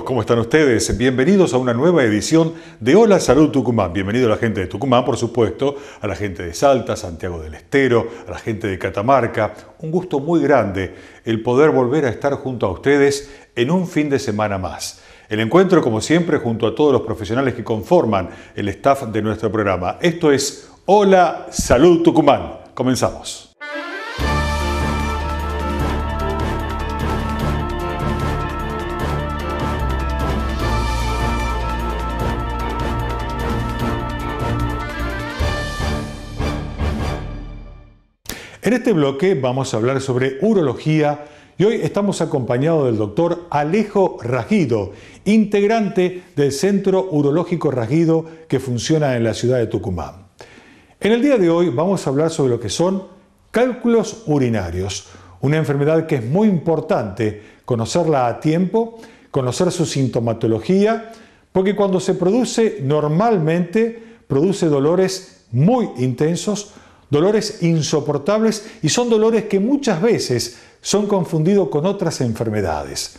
¿cómo están ustedes? Bienvenidos a una nueva edición de Hola Salud Tucumán. Bienvenido a la gente de Tucumán, por supuesto, a la gente de Salta, Santiago del Estero, a la gente de Catamarca. Un gusto muy grande el poder volver a estar junto a ustedes en un fin de semana más. El encuentro, como siempre, junto a todos los profesionales que conforman el staff de nuestro programa. Esto es Hola Salud Tucumán. Comenzamos. En este bloque vamos a hablar sobre urología y hoy estamos acompañados del doctor Alejo Rasguido, integrante del Centro Urológico Rasguido que funciona en la ciudad de Tucumán. En el día de hoy vamos a hablar sobre lo que son cálculos urinarios, una enfermedad que es muy importante conocerla a tiempo, conocer su sintomatología, porque cuando se produce normalmente produce dolores muy intensos, dolores insoportables y son dolores que muchas veces son confundidos con otras enfermedades.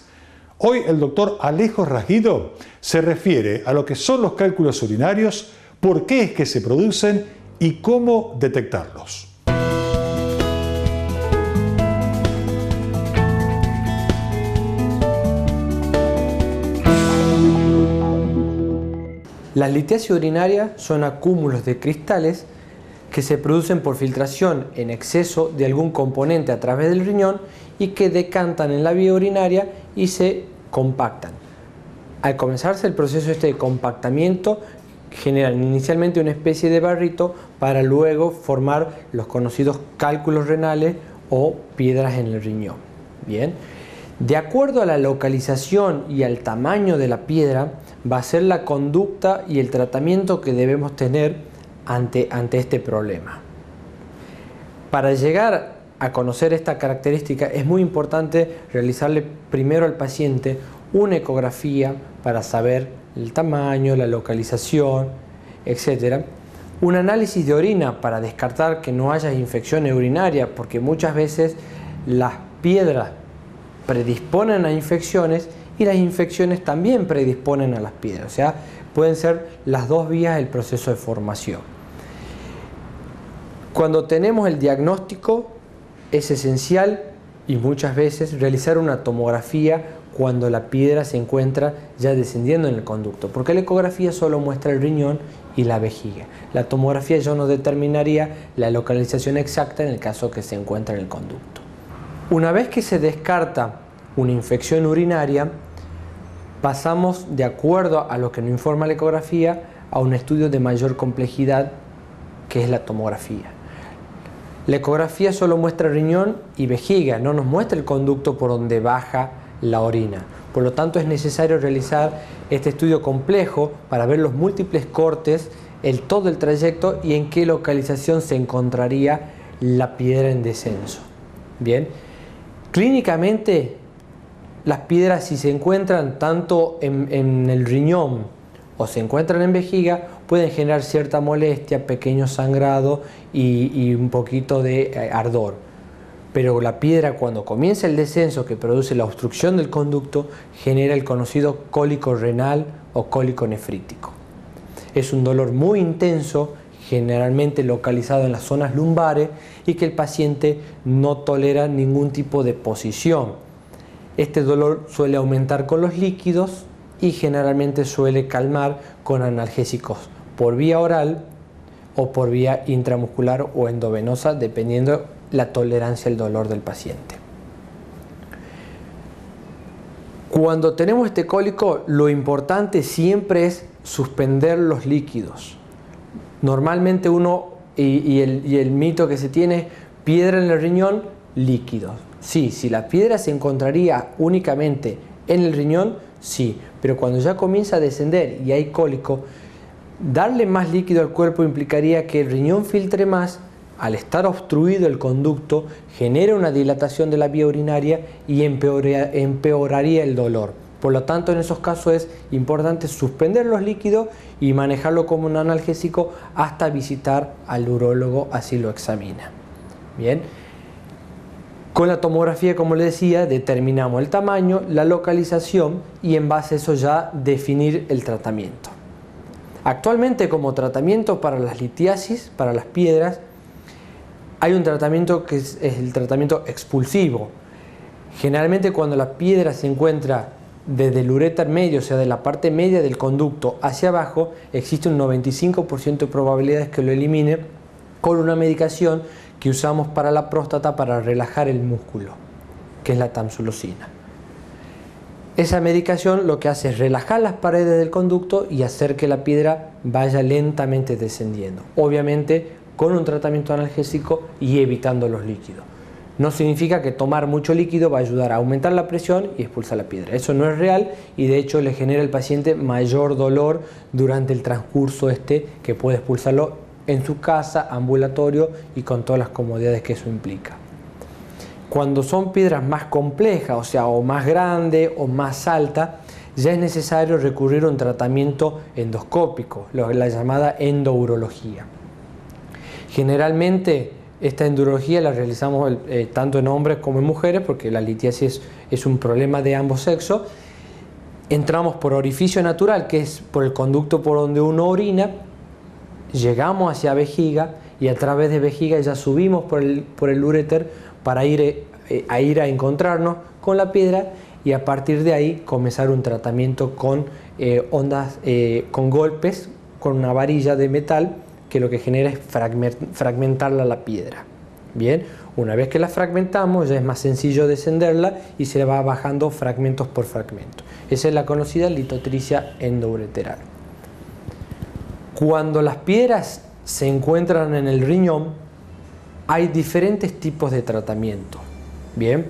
Hoy el doctor Alejo Rasguido se refiere a lo que son los cálculos urinarios, por qué es que se producen y cómo detectarlos. Las litiasis urinarias son acúmulos de cristales que se producen por filtración en exceso de algún componente a través del riñón y que decantan en la vía urinaria y se compactan. Al comenzarse el proceso de compactamiento, generan inicialmente una especie de barrito para luego formar los conocidos cálculos renales o piedras en el riñón. Bien. De acuerdo a la localización y al tamaño de la piedra, va a ser la conducta y el tratamiento que debemos tener ante este problema. Para llegar a conocer esta característica es muy importante realizarle primero al paciente una ecografía para saber el tamaño, la localización, etc. Un análisis de orina para descartar que no haya infecciones urinarias, porque muchas veces las piedras predisponen a infecciones y las infecciones también predisponen a las piedras. O sea, pueden ser las dos vías del proceso de formación. Cuando tenemos el diagnóstico es esencial y muchas veces realizar una tomografía cuando la piedra se encuentra ya descendiendo en el conducto, porque la ecografía solo muestra el riñón y la vejiga. La tomografía ya nos determinaría la localización exacta en el caso que se encuentre en el conducto. Una vez que se descarta una infección urinaria, pasamos, de acuerdo a lo que nos informa la ecografía, a un estudio de mayor complejidad, que es la tomografía. La ecografía solo muestra riñón y vejiga, no nos muestra el conducto por donde baja la orina. Por lo tanto, es necesario realizar este estudio complejo para ver los múltiples cortes, todo el trayecto y en qué localización se encontraría la piedra en descenso. Bien, clínicamente, las piedras, si se encuentran tanto en el riñón o se encuentran en vejiga, pueden generar cierta molestia, pequeño sangrado y un poquito de ardor. Pero la piedra, cuando comienza el descenso que produce la obstrucción del conducto, genera el conocido cólico renal o cólico nefrítico. Es un dolor muy intenso, generalmente localizado en las zonas lumbares y que el paciente no tolera ningún tipo de posición. Este dolor suele aumentar con los líquidos y generalmente suele calmar con analgésicos por vía oral o por vía intramuscular o endovenosa, dependiendo la tolerancia al dolor del paciente. Cuando tenemos este cólico, lo importante siempre es suspender los líquidos. Normalmente el mito que se tiene, piedra en el riñón, líquidos. Sí, si la piedra se encontraría únicamente en el riñón, sí, pero cuando ya comienza a descender y hay cólico, darle más líquido al cuerpo implicaría que el riñón filtre más, al estar obstruido el conducto, genera una dilatación de la vía urinaria y empeoraría el dolor. Por lo tanto, en esos casos es importante suspender los líquidos y manejarlo como un analgésico hasta visitar al urólogo, así lo examina. Bien. Con la tomografía, como le decía, determinamos el tamaño, la localización y en base a eso ya definir el tratamiento. Actualmente, como tratamiento para las litiasis, para las piedras, hay un tratamiento que es el tratamiento expulsivo. Generalmente cuando la piedra se encuentra desde el uréter medio, o sea, de la parte media del conducto hacia abajo, existe un 95% de probabilidades que lo elimine con una medicación que usamos para la próstata para relajar el músculo, que es la tamsulosina. Esa medicación lo que hace es relajar las paredes del conducto y hacer que la piedra vaya lentamente descendiendo. Obviamente con un tratamiento analgésico y evitando los líquidos. No significa que tomar mucho líquido va a ayudar a aumentar la presión y expulsar la piedra. Eso no es real y de hecho le genera al paciente mayor dolor durante el transcurso que puede expulsarlo en su casa, ambulatorio y con todas las comodidades que eso implica. Cuando son piedras más complejas, o sea, o más grande o más alta, ya es necesario recurrir a un tratamiento endoscópico, la llamada endourología. Generalmente esta endourología la realizamos tanto en hombres como en mujeres, porque la litiasis es un problema de ambos sexos. Entramos por orificio natural, que es por el conducto por donde uno orina, llegamos hacia vejiga y a través de vejiga ya subimos por el uréter para ir a encontrarnos con la piedra y a partir de ahí comenzar un tratamiento con ondas, con golpes, con una varilla de metal que lo que genera es fragmentarla la piedra. Bien, una vez que la fragmentamos ya es más sencillo descenderla y se va bajando fragmentos por fragmento. Esa es la conocida litotricia endoureteral. Cuando las piedras se encuentran en el riñón, hay diferentes tipos de tratamiento. Bien,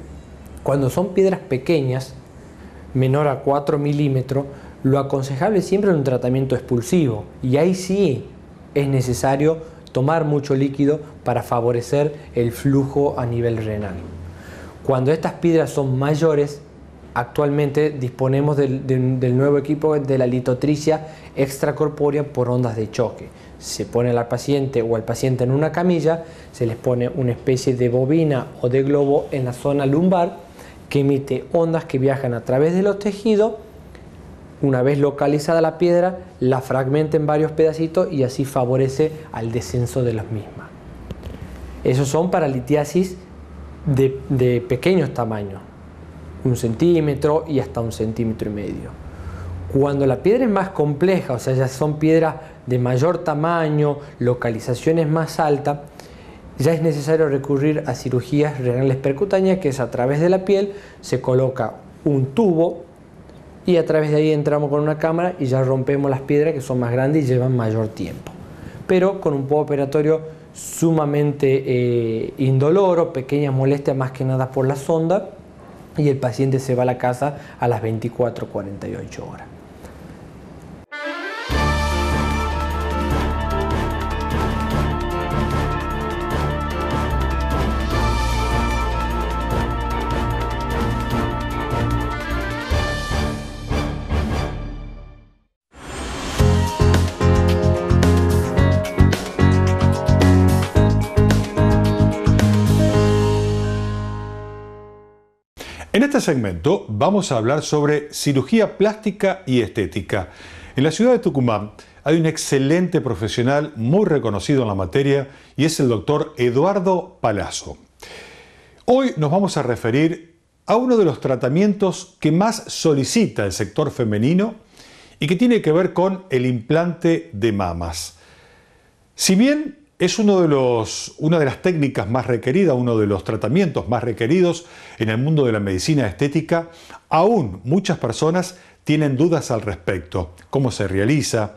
cuando son piedras pequeñas, menor a 4 milímetros, lo aconsejable siempre es un tratamiento expulsivo y ahí sí es necesario tomar mucho líquido para favorecer el flujo a nivel renal. Cuando estas piedras son mayores, actualmente disponemos del nuevo equipo de la litotricia extracorpórea por ondas de choque. Se pone al paciente o al paciente en una camilla, se les pone una especie de bobina o de globo en la zona lumbar que emite ondas que viajan a través de los tejidos. Una vez localizada la piedra, la fragmenta en varios pedacitos y así favorece al descenso de las mismas. Esos son para litiasis de pequeños tamaños, 1 centímetro y hasta 1,5 centímetros. Cuando la piedra es más compleja, o sea, ya son piedras de mayor tamaño, localizaciones más altas, ya es necesario recurrir a cirugías renales percutáneas, que es a través de la piel, se coloca un tubo y a través de ahí entramos con una cámara y ya rompemos las piedras que son más grandes y llevan mayor tiempo. Pero con un postoperatorio sumamente indoloro, pequeñas molestias más que nada por la sonda y el paciente se va a la casa a las 24-48 horas. En este segmento vamos a hablar sobre cirugía plástica y estética. En la ciudad de Tucumán hay un excelente profesional muy reconocido en la materia y es el doctor Eduardo Palazzo. Hoy nos vamos a referir a uno de los tratamientos que más solicita el sector femenino y que tiene que ver con el implante de mamas. Si bien es una de las técnicas más requeridas, uno de los tratamientos más requeridos en el mundo de la medicina estética, aún muchas personas tienen dudas al respecto. ¿Cómo se realiza?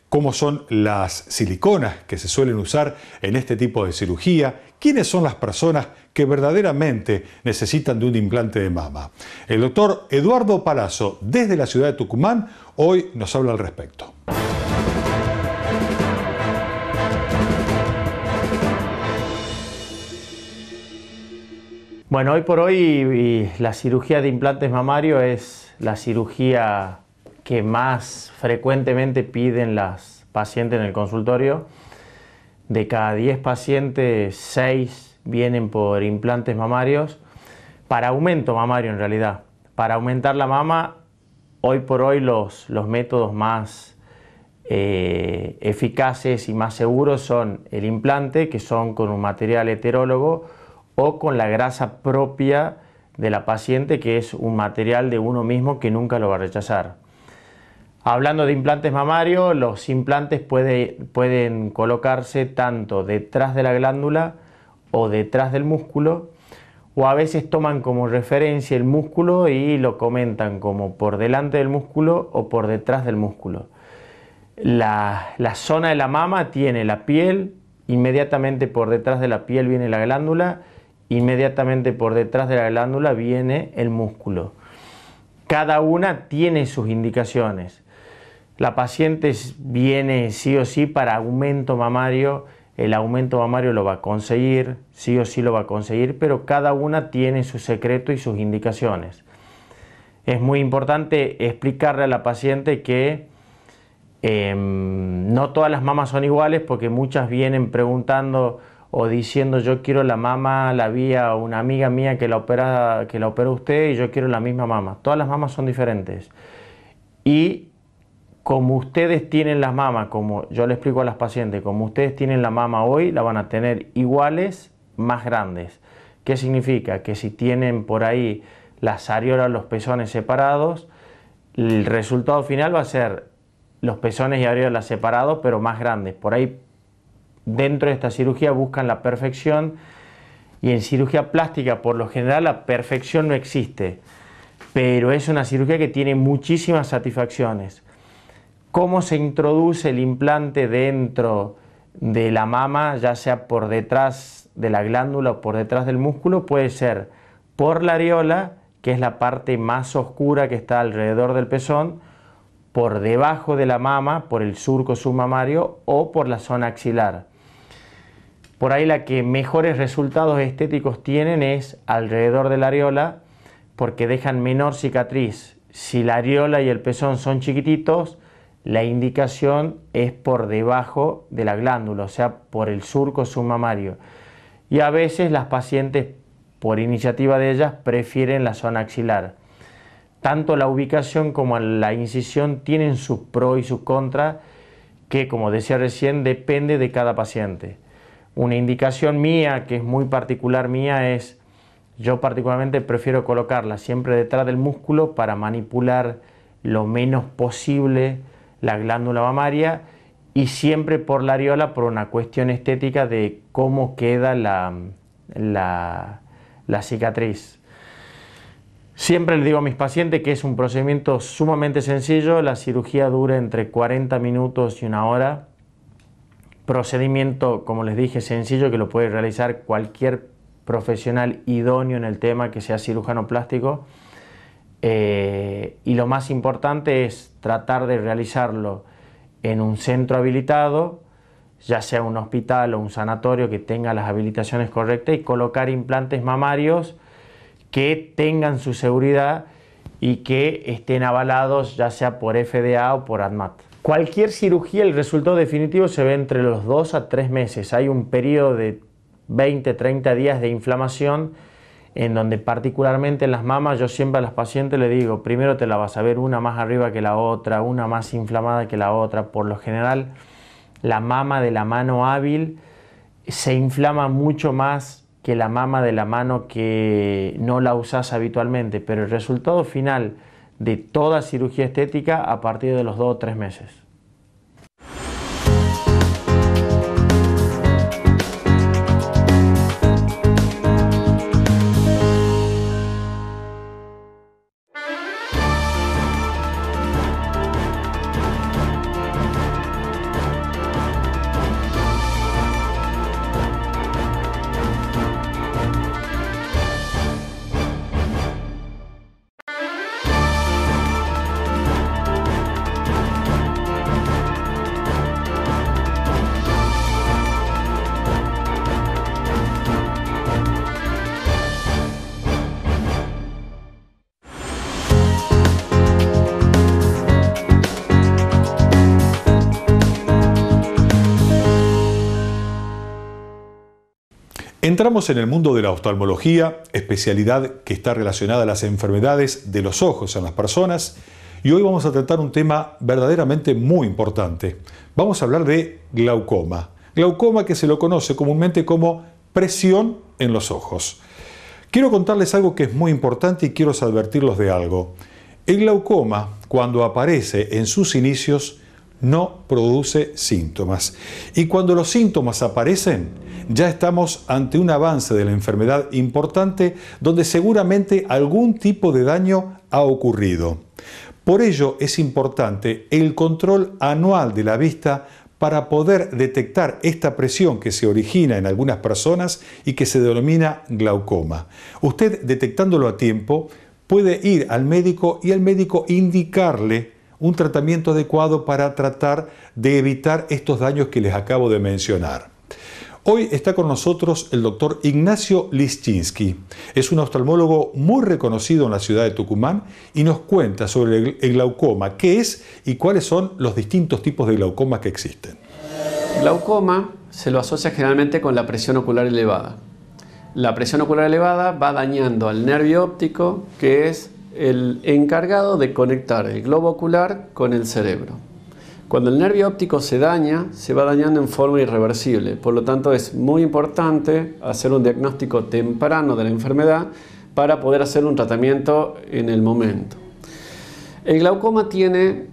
¿Cómo son las siliconas que se suelen usar en este tipo de cirugía? ¿Quiénes son las personas que verdaderamente necesitan de un implante de mama? El doctor Eduardo Palazzo, desde la ciudad de Tucumán, hoy nos habla al respecto. Bueno, hoy por hoy la cirugía de implantes mamarios es la cirugía que más frecuentemente piden las pacientes en el consultorio. De cada 10 pacientes, 6 vienen por implantes mamarios para aumento mamario en realidad. Para aumentar la mama, hoy por hoy los métodos más eficaces y más seguros son el implante, que son con un material heterólogo, o con la grasa propia de la paciente, que es un material de uno mismo que nunca lo va a rechazar. Hablando de implantes mamarios, los implantes pueden colocarse tanto detrás de la glándula o detrás del músculo, o a veces toman como referencia el músculo y lo comentan como por delante del músculo o por detrás del músculo. La zona de la mama tiene la piel, inmediatamente por detrás de la piel viene la glándula, inmediatamente por detrás de la glándula viene el músculo. Cada una tiene sus indicaciones. La paciente viene sí o sí para aumento mamario, el aumento mamario lo va a conseguir, sí o sí lo va a conseguir, pero cada una tiene su secreto y sus indicaciones. Es muy importante explicarle a la paciente que no todas las mamas son iguales, porque muchas vienen preguntando o diciendo: yo quiero la mama, la vi a una amiga mía que la operó usted y yo quiero la misma mama. Todas las mamas son diferentes. Y como ustedes tienen las mamas, como yo le explico a las pacientes, como ustedes tienen la mama hoy, la van a tener iguales, más grandes. ¿Qué significa? Que si tienen por ahí las areolas, los pezones separados, el resultado final va a ser los pezones y areolas separados, pero más grandes. Por ahí, dentro de esta cirugía buscan la perfección, y en cirugía plástica por lo general la perfección no existe, pero es una cirugía que tiene muchísimas satisfacciones. ¿Cómo se introduce el implante dentro de la mama, ya sea por detrás de la glándula o por detrás del músculo? Puede ser por la areola, que es la parte más oscura que está alrededor del pezón, por debajo de la mama, por el surco submamario, o por la zona axilar. Por ahí la que mejores resultados estéticos tienen es alrededor de la areola, porque dejan menor cicatriz. Si la areola y el pezón son chiquititos, la indicación es por debajo de la glándula, o sea, por el surco submamario. Y a veces las pacientes, por iniciativa de ellas, prefieren la zona axilar. Tanto la ubicación como la incisión tienen sus pros y sus contras, que, como decía recién, depende de cada paciente. Una indicación mía, que es muy particular mía, es: yo particularmente prefiero colocarla siempre detrás del músculo para manipular lo menos posible la glándula mamaria, y siempre por la areola, por una cuestión estética de cómo queda la cicatriz. Siempre les digo a mis pacientes que es un procedimiento sumamente sencillo. La cirugía dura entre 40 minutos y 1 hora. Procedimiento, como les dije, sencillo, que lo puede realizar cualquier profesional idóneo en el tema, que sea cirujano plástico. Y lo más importante es tratar de realizarlo en un centro habilitado, ya sea un hospital o un sanatorio que tenga las habilitaciones correctas, y colocar implantes mamarios que tengan su seguridad y que estén avalados ya sea por FDA o por ADMAT. Cualquier cirugía, el resultado definitivo se ve entre los 2 a 3 meses. Hay un periodo de 20-30 días de inflamación, en donde particularmente en las mamas yo siempre a las pacientes les digo: primero te la vas a ver una más arriba que la otra, una más inflamada que la otra. Por lo general la mama de la mano hábil se inflama mucho más que la mama de la mano que no la usas habitualmente, pero el resultado final de toda cirugía estética a partir de los 2 o 3 meses. Entramos en el mundo de la oftalmología, especialidad que está relacionada a las enfermedades de los ojos en las personas, y hoy vamos a tratar un tema verdaderamente muy importante. Vamos a hablar de glaucoma. Glaucoma que se lo conoce comúnmente como presión en los ojos. Quiero contarles algo que es muy importante y quiero advertirlos de algo. El glaucoma, cuando aparece en sus inicios, no produce síntomas. Y cuando los síntomas aparecen, ya estamos ante un avance de la enfermedad importante donde seguramente algún tipo de daño ha ocurrido. Por ello es importante el control anual de la vista para poder detectar esta presión que se origina en algunas personas y que se denomina glaucoma. Usted, detectándolo a tiempo, puede ir al médico y el médico indicarle un tratamiento adecuado para tratar de evitar estos daños que les acabo de mencionar. Hoy está con nosotros el doctor Ignacio Liszczynski. Es un oftalmólogo muy reconocido en la ciudad de Tucumán y nos cuenta sobre el glaucoma, qué es y cuáles son los distintos tipos de glaucoma que existen. El glaucoma se lo asocia generalmente con la presión ocular elevada. La presión ocular elevada va dañando al nervio óptico, que es el encargado de conectar el globo ocular con el cerebro. Cuando el nervio óptico se daña, se va dañando en forma irreversible. Por lo tanto, es muy importante hacer un diagnóstico temprano de la enfermedad para poder hacer un tratamiento en el momento. El glaucoma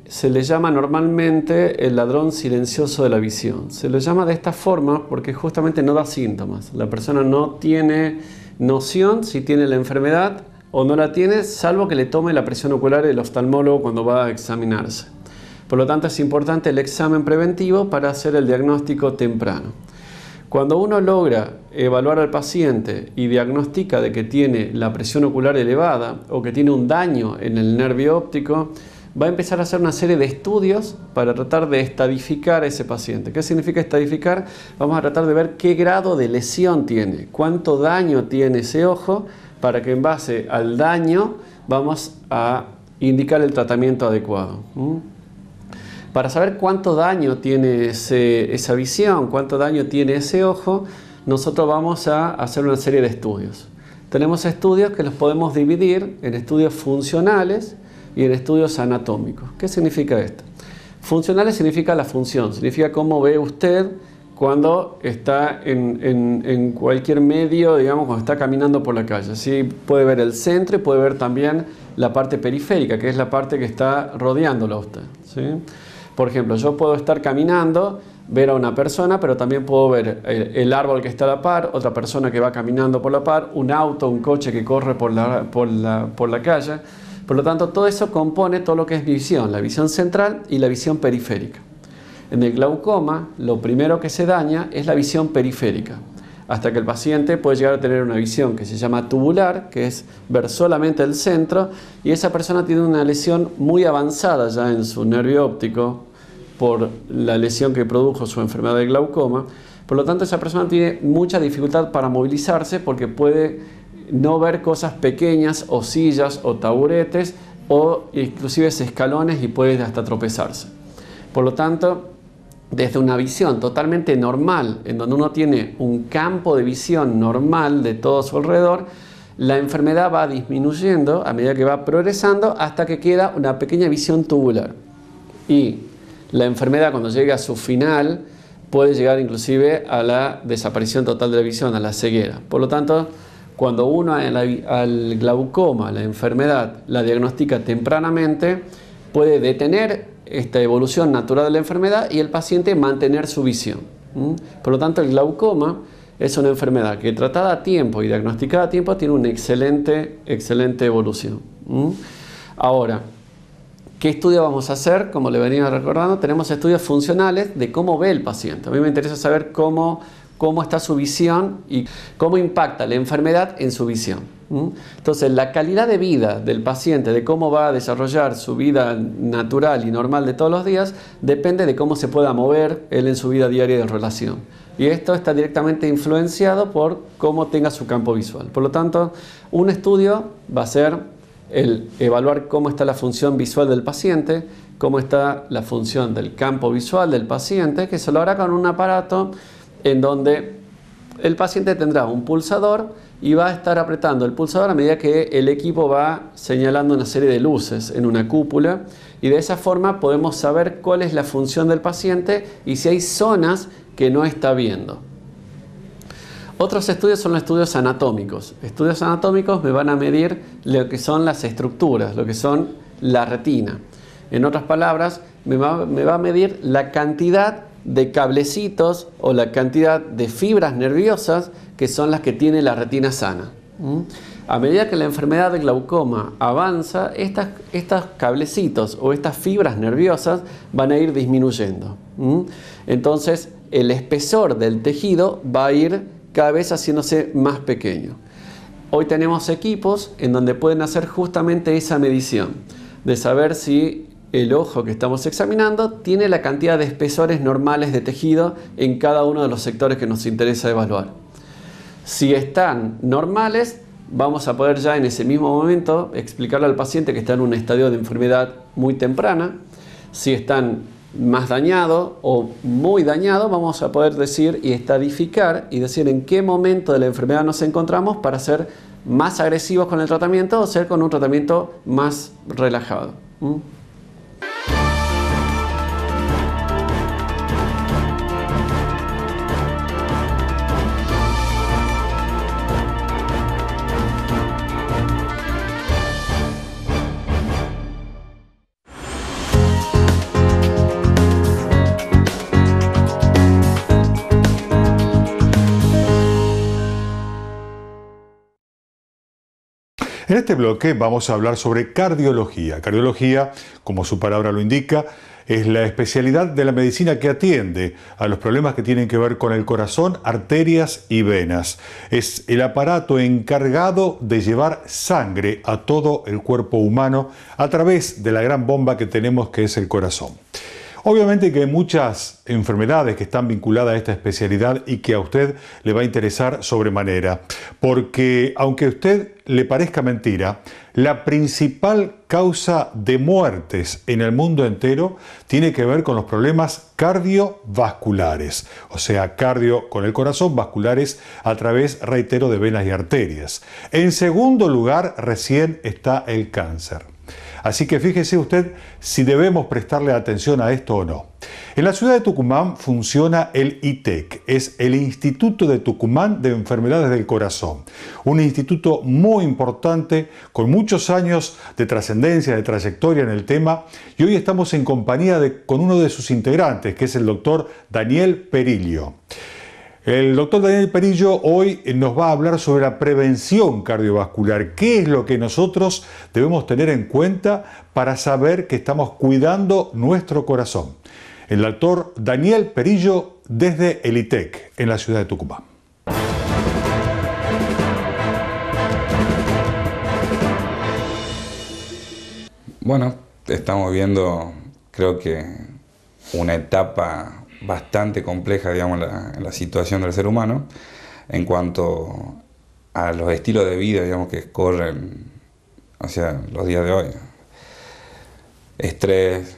se le llama normalmente el ladrón silencioso de la visión. Se le llama de esta forma porque justamente no da síntomas. La persona no tiene noción si tiene la enfermedad o no la tiene, salvo que le tome la presión ocular el oftalmólogo cuando va a examinarse. Por lo tanto, es importante el examen preventivo para hacer el diagnóstico temprano. Cuando uno logra evaluar al paciente y diagnostica de que tiene la presión ocular elevada o que tiene un daño en el nervio óptico, va a empezar a hacer una serie de estudios para tratar de estadificar a ese paciente. ¿Qué significa estadificar? Vamos a tratar de ver qué grado de lesión tiene, cuánto daño tiene ese ojo, para que en base al daño vamos a indicar el tratamiento adecuado. Para saber cuánto daño tiene esa visión, cuánto daño tiene ese ojo, nosotros vamos a hacer una serie de estudios. Tenemos estudios que los podemos dividir en estudios funcionales y en estudios anatómicos. ¿Qué significa esto? Funcionales significa la función, significa cómo ve usted cuando está en cualquier medio, digamos, cuando está caminando por la calle. ¿Sí? Puede ver el centro y puede ver también la parte periférica, que es la parte que está rodeándolo a usted. ¿Sí? Por ejemplo, yo puedo estar caminando, ver a una persona, pero también puedo ver el árbol que está a la par, otra persona que va caminando por la par, un auto, un coche que corre por la calle. Por lo tanto, todo eso compone todo lo que es visión, la visión central y la visión periférica. En el glaucoma, lo primero que se daña es la visión periférica, hasta que el paciente puede llegar a tener una visión que se llama tubular, que es ver solamente el centro, y esa persona tiene una lesión muy avanzada ya en su nervio óptico por la lesión que produjo su enfermedad de glaucoma. Por lo tanto, esa persona tiene mucha dificultad para movilizarse porque puede no ver cosas pequeñas o sillas o taburetes o inclusive escalones y puede hasta tropezarse. Por lo tanto, desde una visión totalmente normal, en donde uno tiene un campo de visión normal de todo su alrededor, la enfermedad va disminuyendo a medida que va progresando hasta que queda una pequeña visión tubular. Y la enfermedad, cuando llegue a su final, puede llegar inclusive a la desaparición total de la visión, a la ceguera. Por lo tanto, cuando uno al glaucoma, la enfermedad, la diagnostica tempranamente, puede detener esta evolución natural de la enfermedad y el paciente mantener su visión. Por lo tanto, el glaucoma es una enfermedad que tratada a tiempo y diagnosticada a tiempo tiene una excelente evolución. Ahora, ¿qué estudio vamos a hacer? Como le venía recordando, tenemos estudios funcionales de cómo ve el paciente. A mí me interesa saber cómo está su visión y cómo impacta la enfermedad en su visión. Entonces, la calidad de vida del paciente, de cómo va a desarrollar su vida natural y normal de todos los días, depende de cómo se pueda mover él en su vida diaria de relación. Y esto está directamente influenciado por cómo tenga su campo visual. Por lo tanto, un estudio va a ser el evaluar cómo está la función visual del paciente, cómo está la función del campo visual del paciente, que se lo hará con un aparato en donde el paciente tendrá un pulsador y va a estar apretando el pulsador a medida que el equipo va señalando una serie de luces en una cúpula, y de esa forma podemos saber cuál es la función del paciente y si hay zonas que no está viendo. Otros estudios son los estudios anatómicos. Estudios anatómicos me van a medir lo que son las estructuras, lo que son la retina. En otras palabras, me va a medir la cantidad de cablecitos o la cantidad de fibras nerviosas que son las que tiene la retina sana. A medida que la enfermedad de glaucoma avanza, estos cablecitos o estas fibras nerviosas van a ir disminuyendo. Entonces, el espesor del tejido va a ir cada vez haciéndose más pequeño. Hoy tenemos equipos en donde pueden hacer justamente esa medición, de saber si el ojo que estamos examinando tiene la cantidad de espesores normales de tejido en cada uno de los sectores que nos interesa evaluar. Si están normales, vamos a poder ya en ese mismo momento explicarle al paciente que está en un estadio de enfermedad muy temprana. Si están más dañados o muy dañados, vamos a poder decir y estadificar y decir en qué momento de la enfermedad nos encontramos para ser más agresivos con el tratamiento o ser con un tratamiento más relajado. En este bloque vamos a hablar sobre cardiología. Cardiología, como su palabra lo indica, es la especialidad de la medicina que atiende a los problemas que tienen que ver con el corazón, arterias y venas. Es el aparato encargado de llevar sangre a todo el cuerpo humano a través de la gran bomba que tenemos, que es el corazón. Obviamente que hay muchas enfermedades que están vinculadas a esta especialidad y que a usted le va a interesar sobremanera, porque aunque a usted le parezca mentira, la principal causa de muertes en el mundo entero tiene que ver con los problemas cardiovasculares, o sea, cardio con el corazón, vasculares a través, reitero, de venas y arterias. En segundo lugar, recién está el cáncer. Así que fíjese usted si debemos prestarle atención a esto o no. En la ciudad de Tucumán funciona el ITEC, es el Instituto de Tucumán de Enfermedades del Corazón. Un instituto muy importante, con muchos años de trascendencia, de trayectoria en el tema, y hoy estamos en compañía con uno de sus integrantes, que es el doctor Daniel Perillo. El doctor Daniel Perillo hoy nos va a hablar sobre la prevención cardiovascular. ¿Qué es lo que nosotros debemos tener en cuenta para saber que estamos cuidando nuestro corazón? El doctor Daniel Perillo desde el ITEC, en la ciudad de Tucumán. Bueno, estamos viendo, creo que, una etapa bastante compleja, digamos, en la situación del ser humano en cuanto a los estilos de vida, digamos, que corren, o sea, los días de hoy. Estrés,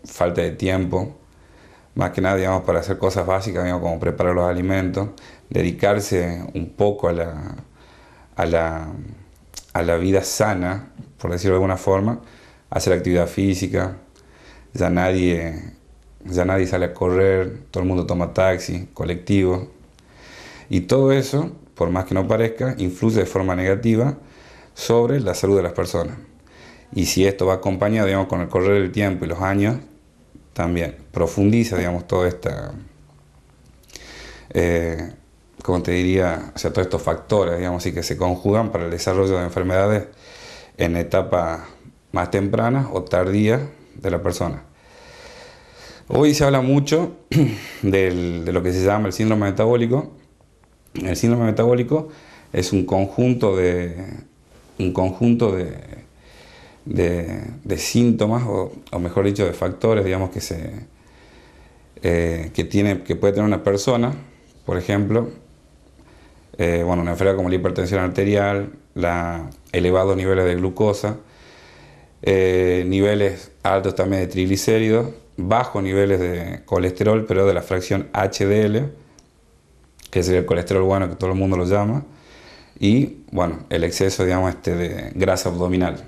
falta de tiempo, más que nada, digamos, para hacer cosas básicas, digamos, como preparar los alimentos, dedicarse un poco a la vida sana, por decirlo de alguna forma, hacer actividad física. Ya nadie sale a correr, todo el mundo toma taxi, colectivo. Y todo eso, por más que no parezca, influye de forma negativa sobre la salud de las personas. Y si esto va acompañado, digamos, con el correr del tiempo y los años, también profundiza, digamos, toda esta, como te diría, o sea, todos estos factores, digamos, y que se conjugan para el desarrollo de enfermedades en etapas más tempranas o tardías de la persona. Hoy se habla mucho de lo que se llama el síndrome metabólico. El síndrome metabólico es un conjunto de síntomas, o mejor dicho, de factores, digamos, que puede tener una persona. Por ejemplo, una enfermedad como la hipertensión arterial, elevados niveles de glucosa, niveles altos también de triglicéridos, bajos niveles de colesterol, pero de la fracción HDL, que sería el colesterol bueno, que todo el mundo lo llama, y bueno, el exceso, digamos, de grasa abdominal.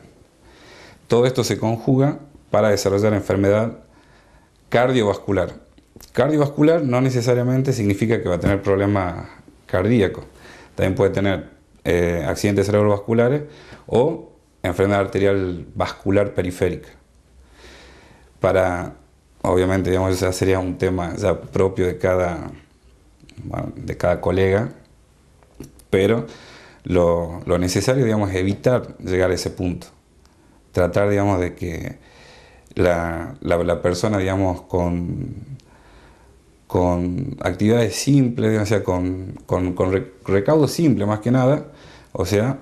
Todo esto se conjuga para desarrollar enfermedad cardiovascular. Cardiovascular no necesariamente significa que va a tener problemas cardíacos. También puede tener accidentes cerebrovasculares o enfermedad arterial vascular periférica. Obviamente, digamos, ese sería un tema ya propio de cada colega, pero lo necesario, digamos, es evitar llegar a ese punto. Tratar, digamos, de que la persona, digamos, con actividades simples, o sea, con recaudo simple más que nada, o sea,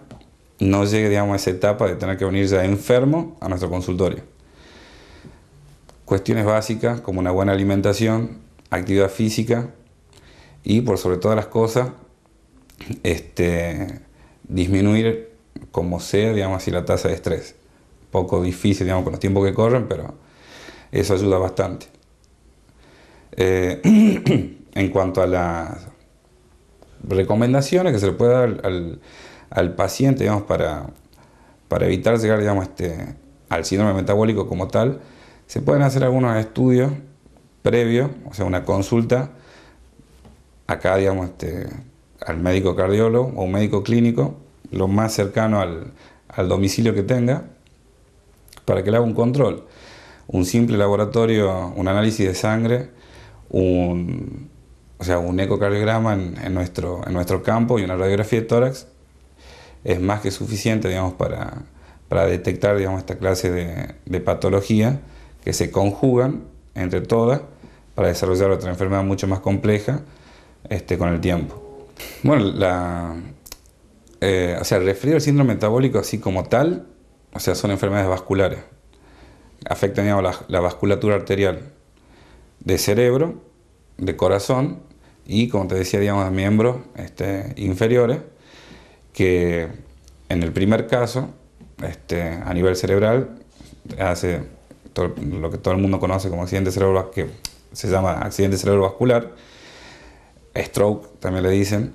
no llegue, digamos, a esa etapa de tener que venir ya enfermo a nuestro consultorio. Cuestiones básicas como una buena alimentación, actividad física y, por sobre todas las cosas, disminuir como sea, digamos así, la tasa de estrés. Un poco difícil, digamos, con los tiempos que corren, pero eso ayuda bastante. En cuanto a las recomendaciones que se le puede dar al paciente, digamos, para evitar llegar, digamos, al síndrome metabólico como tal, se pueden hacer algunos estudios previos, o sea, una consulta acá, digamos, al médico cardiólogo o un médico clínico, lo más cercano al domicilio que tenga, para que le haga un control. Un simple laboratorio, un análisis de sangre, un ecocardiograma en nuestro campo y una radiografía de tórax es más que suficiente, digamos, para detectar, digamos, esta clase de patología que se conjugan entre todas para desarrollar otra enfermedad mucho más compleja con el tiempo. Bueno, referido al síndrome metabólico así como tal, o sea, son enfermedades vasculares. Afectan, digamos, la vasculatura arterial de cerebro, de corazón y, como te decía, digamos, de miembros inferiores, que en el primer caso, a nivel cerebral, hace lo que todo el mundo conoce como accidente cerebrovascular, que se llama accidente cerebrovascular, stroke también le dicen.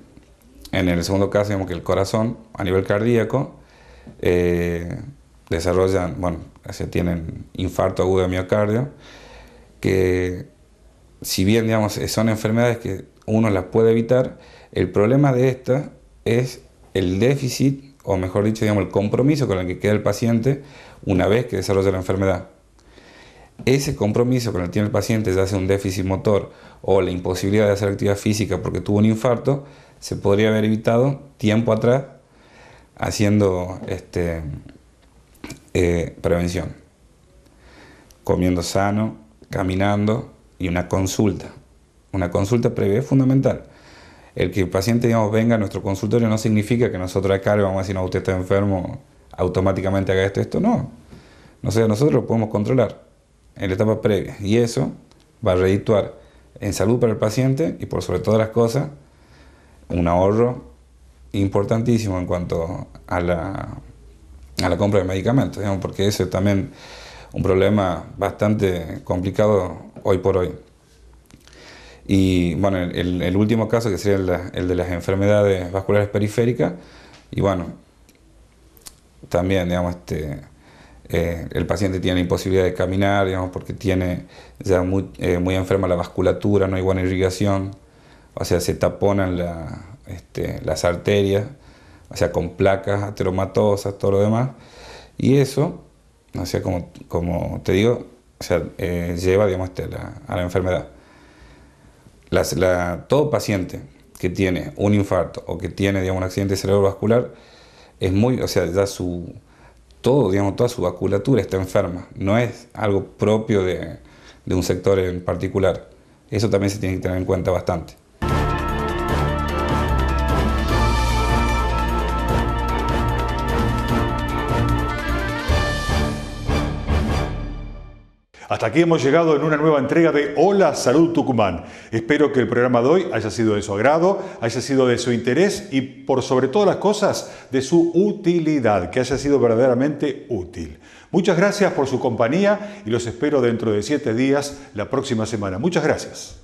En el segundo caso, digamos que el corazón, a nivel cardíaco, desarrollan, tienen infarto agudo de miocardio, que si bien, digamos, son enfermedades que uno las puede evitar, el problema de estas es el déficit, o mejor dicho, digamos, el compromiso con el que queda el paciente una vez que desarrolla la enfermedad. Ese compromiso con el que tiene el paciente, ya sea un déficit motor o la imposibilidad de hacer actividad física porque tuvo un infarto, se podría haber evitado tiempo atrás haciendo prevención, comiendo sano, caminando y una consulta previa es fundamental. El que el paciente, digamos, venga a nuestro consultorio no significa que nosotros acá le vamos a decir, no, usted está enfermo, automáticamente haga esto, no. Nosotros lo podemos controlar en la etapa previa y eso va a redituar en salud para el paciente y, por sobre todas las cosas, un ahorro importantísimo en cuanto a la compra de medicamentos, digamos, porque eso es también un problema bastante complicado hoy por hoy. Y bueno, el último caso, que sería el de las enfermedades vasculares periféricas, y bueno, también, digamos, el paciente tiene imposibilidad de caminar, digamos, porque tiene ya muy enferma la vasculatura, no hay buena irrigación, o sea, se taponan las arterias, o sea, con placas ateromatosas, todo lo demás, y eso, o sea, como te digo, o sea, lleva, digamos, a la enfermedad. Todo paciente que tiene un infarto o que tiene, digamos, un accidente cerebrovascular es o sea, ya toda su vasculatura está enferma, no es algo propio de un sector en particular. Eso también se tiene que tener en cuenta bastante. Hasta aquí hemos llegado en una nueva entrega de Hola Salud Tucumán. Espero que el programa de hoy haya sido de su agrado, haya sido de su interés y, por sobre todas las cosas, de su utilidad, que haya sido verdaderamente útil. Muchas gracias por su compañía y los espero dentro de 7 días, la próxima semana. Muchas gracias.